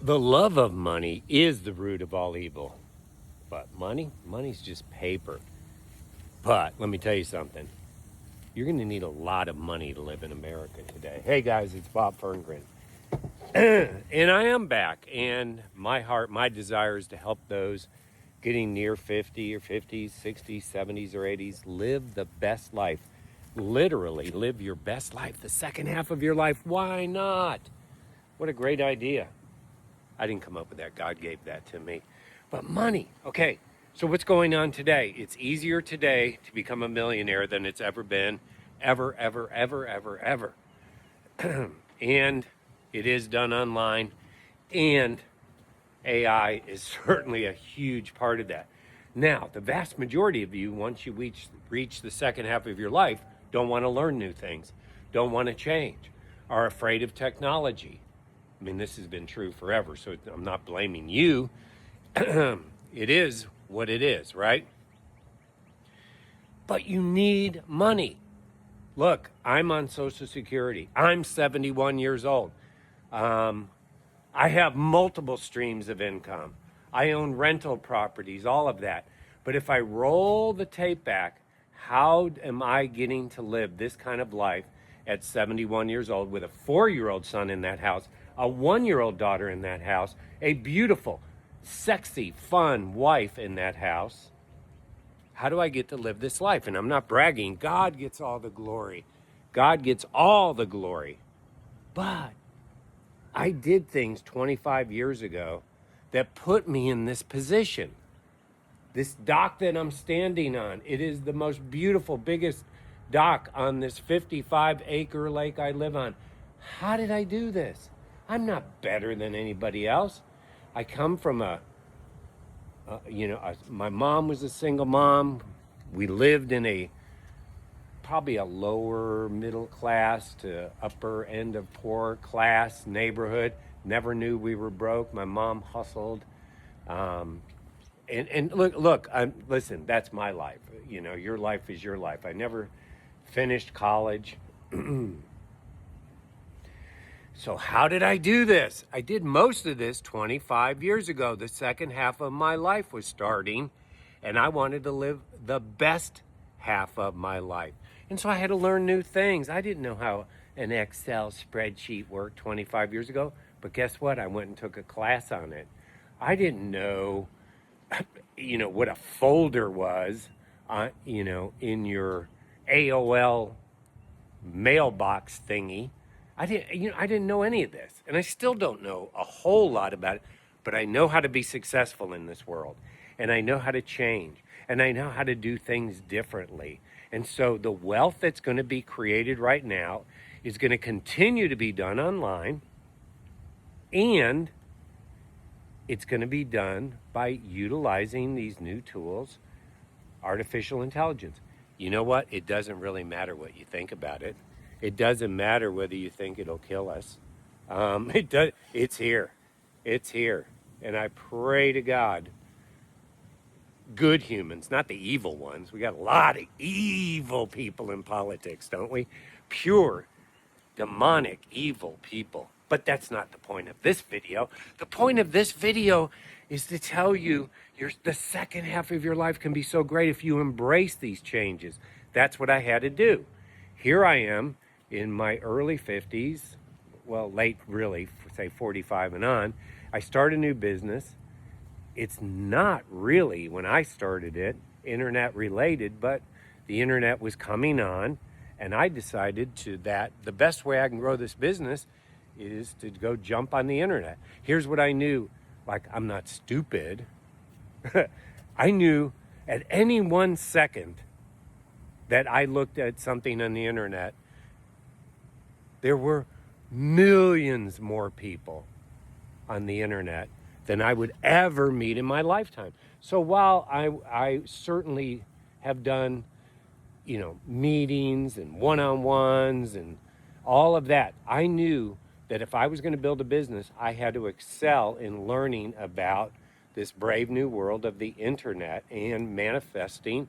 The love of money is the root of all evil. But money's just paper. But let me tell you something. You're going to need a lot of money to live in America today. Hey guys, it's Bob Ferngren. And I am back. And my heart, my desire is to help those getting near 50 or 50s, 60s, 70s, or 80s live the best life. Literally live your best life, the second half of your life. Why not? What a great idea. I didn't come up with that. God gave that to me. But money. Okay. So what's going on today? It's easier today to become a millionaire than it's ever been. Ever, ever, ever, ever, ever. And it is done online. And AI is certainly a huge part of that. Now, the vast majority of you, once you reach the second half of your life, don't want to learn new things, don't want to change, are afraid of technology. I mean, this has been true forever, so I'm not blaming you. It is what it is, right? But you need money. Look, I'm on Social Security. I'm 71 years old. I have multiple streams of income. I own rental properties, all of that. But if I roll the tape back, how am I getting to live this kind of life at 71 years old with a 4-year-old son in that house, a 1-year-old daughter in that house, a beautiful, sexy, fun wife in that house? How do I get to live this life? And I'm not bragging. God gets all the glory. God gets all the glory. But I did things 25 years ago that put me in this position. This dock that I'm standing on, it is the most beautiful, biggest dock on this 55-acre lake I live on. How did I do this? I'm not better than anybody else. I come from my mom was a single mom. We lived in probably a lower middle class to upper end of poor class neighborhood. Never knew we were broke. My mom hustled. And look, listen, that's my life. Your life is your life. I never finished college. So how did I do this? I did most of this 25 years ago. The second half of my life was starting, and I wanted to live the best half of my life. And so I had to learn new things. I didn't know how an Excel spreadsheet worked 25 years ago, but guess what? I went and took a class on it. I didn't know, what a folder was, in your AOL mailbox thingy. I didn't know any of this, and I still don't know a whole lot about it, but I know how to be successful in this world, and I know how to change, and I know how to do things differently. And so the wealth that's going to be created right now is going to continue to be done online, and it's going to be done by utilizing these new tools, artificial intelligence. You know what? It doesn't really matter what you think about it. It doesn't matter whether you think it'll kill us. It's here. It's here. And I pray to God, good humans, not the evil ones. We got a lot of evil people in politics, don't we? Pure, demonic, evil people. But that's not the point of this video. The point of this video is to tell you the second half of your life can be so great if you embrace these changes. That's what I had to do. Here I am in my early 50s, well, late really, say 45 and on. I start a new business. It's not really, when I started it, internet related, but the internet was coming on, and I decided that the best way I can grow this business is to go jump on the internet. Here's what I knew. Like, I'm not stupid. I knew at any 1 second that I looked at something on the internet, there were millions more people on the internet than I would ever meet in my lifetime. So while I certainly have done, meetings and one-on-ones and all of that, I knew that if I was going to build a business, I had to excel in learning about this brave new world of the internet and manifesting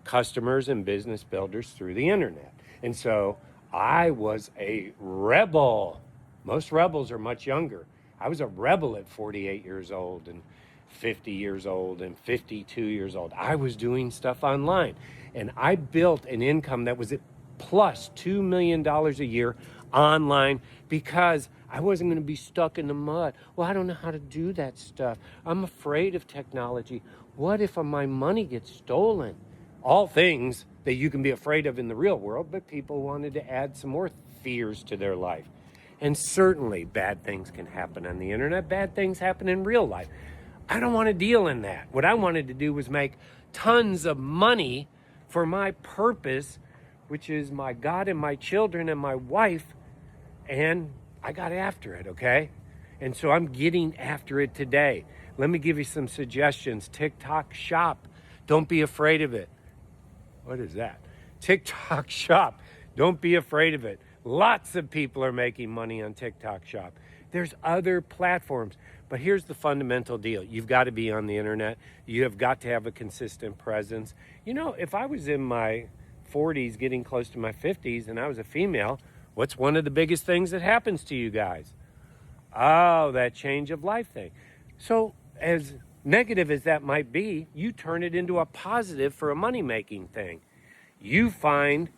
customers and business builders through the internet. And so I was a rebel. Most rebels are much younger. I was a rebel at 48 years old and 50 years old and 52 years old. I was doing stuff online, and I built an income that was at plus $2 million a year online because I wasn't going to be stuck in the mud. Well, I don't know how to do that stuff. I'm afraid of technology. What if my money gets stolen? All things that you can be afraid of in the real world, but people wanted to add some more fears to their life. And certainly bad things can happen on the internet. Bad things happen in real life. I don't want to deal in that. What I wanted to do was make tons of money for my purpose, which is my God and my children and my wife. And I got after it, okay? And so I'm getting after it today. Let me give you some suggestions. TikTok Shop. Don't be afraid of it. What is that? TikTok Shop. Don't be afraid of it. Lots of people are making money on TikTok Shop. There's other platforms. But here's the fundamental deal. You've got to be on the internet. You have got to have a consistent presence. You know, if I was in my 40s, getting close to my 50s, and I was a female, what's one of the biggest things that happens to you guys? Oh, that change of life thing. So as negative as that might be, you turn it into a positive for a money-making thing. You find,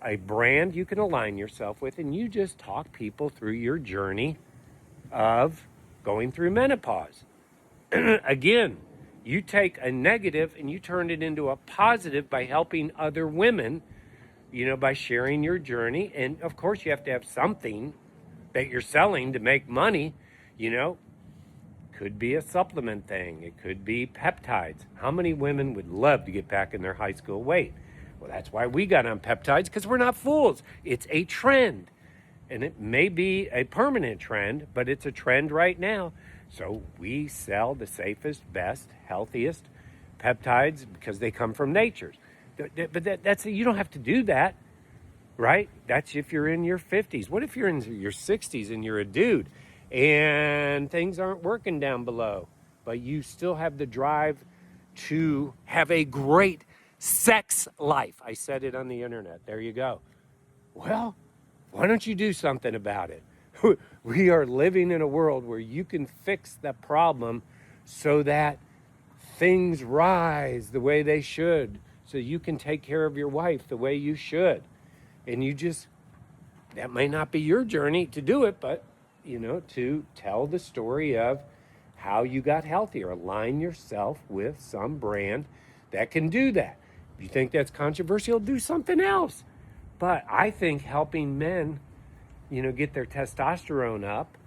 a brand you can align yourself with, and you just talk people through your journey of going through menopause. Again, you take a negative and you turn it into a positive by helping other women, by sharing your journey. And of course, you have to have something that you're selling to make money. Could be a supplement thing. It could be peptides. How many women would love to get back in their high school weight? Well, that's why we got on peptides, because we're not fools. It's a trend. And it may be a permanent trend, but it's a trend right now. So we sell the safest, best, healthiest peptides because they come from nature. But that's you don't have to do that, right? That's if you're in your 50s. What if you're in your 60s and you're a dude and things aren't working down below, but you still have the drive to have a great sex life? I said it on the internet. There you go. Well, why don't you do something about it? We are living in a world where you can fix the problem so that things rise the way they should, so you can take care of your wife the way you should. And that may not be your journey to do it, but, to tell the story of how you got healthier. Align yourself with some brand that can do that. If you think that's controversial, do something else. But I think helping men, get their testosterone up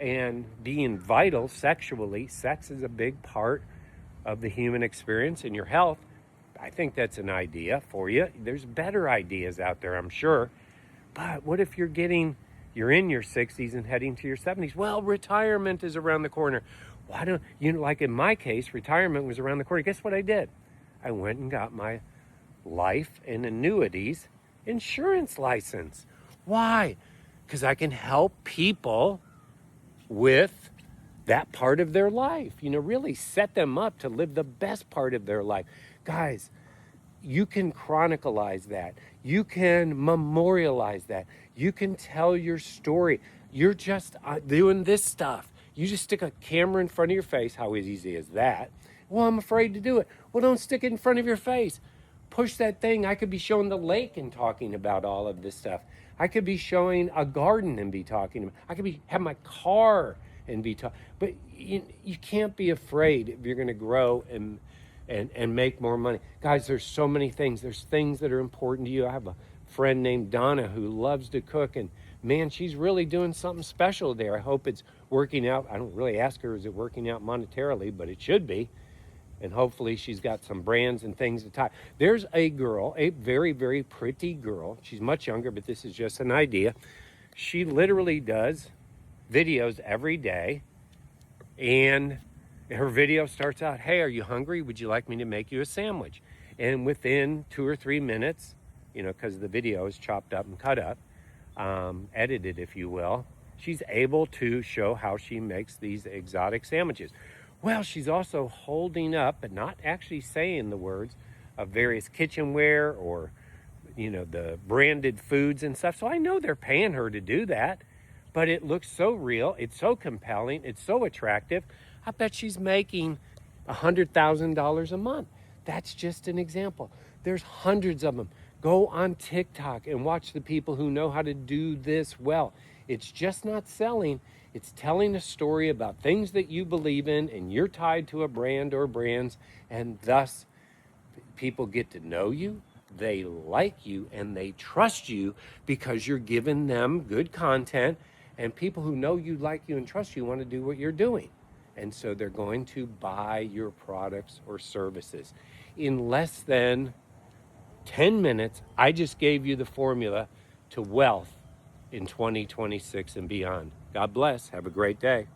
and being vital sexually, sex is a big part of the human experience and your health. I think that's an idea for you. There's better ideas out there, I'm sure. But what if you're in your 60s and heading to your 70s? Well, retirement is around the corner. Why don't, like in my case, retirement was around the corner. Guess what I did? I went and got my life and annuities insurance license. Why? Because I can help people with that part of their life, really set them up to live the best part of their life. Guys, you can chronicleize that. You can memorialize that. You can tell your story. You're just doing this stuff. You just stick a camera in front of your face. How easy is that? Well, I'm afraid to do it. Well, don't stick it in front of your face. Push that thing. I could be showing the lake and talking about all of this stuff. I could be showing a garden and be talking about. I could have my car and be talking. But you can't be afraid if you're going to grow and make more money. Guys, there's so many things. There's things that are important to you. I have a friend named Donna who loves to cook, and man, she's really doing something special there. I hope it's working out. I don't really ask her, is it working out monetarily, but it should be. And hopefully she's got some brands and things to tie. There's a girl, a very, very pretty girl. She's much younger, but this is just an idea. She literally does videos every day. And her video starts out, hey, are you hungry? Would you like me to make you a sandwich? And within 2 or 3 minutes, because the video is chopped up and cut up, edited, if you will, she's able to show how she makes these exotic sandwiches. Well, she's also holding up, but not actually saying the words, of various kitchenware or, the branded foods and stuff. So I know they're paying her to do that. but it looks so real. It's so compelling. It's so attractive. I bet she's making $100,000 a month. That's just an example. There's hundreds of them. Go on TikTok and watch the people who know how to do this well. It's just not selling. It's telling a story about things that you believe in, and you're tied to a brand or brands, and thus people get to know you, they like you, and they trust you because you're giving them good content. And people who know you, like you, and trust you want to do what you're doing. And so they're going to buy your products or services. In less than 10 minutes, I just gave you the formula to wealth in 2026 and beyond. God bless. Have a great day.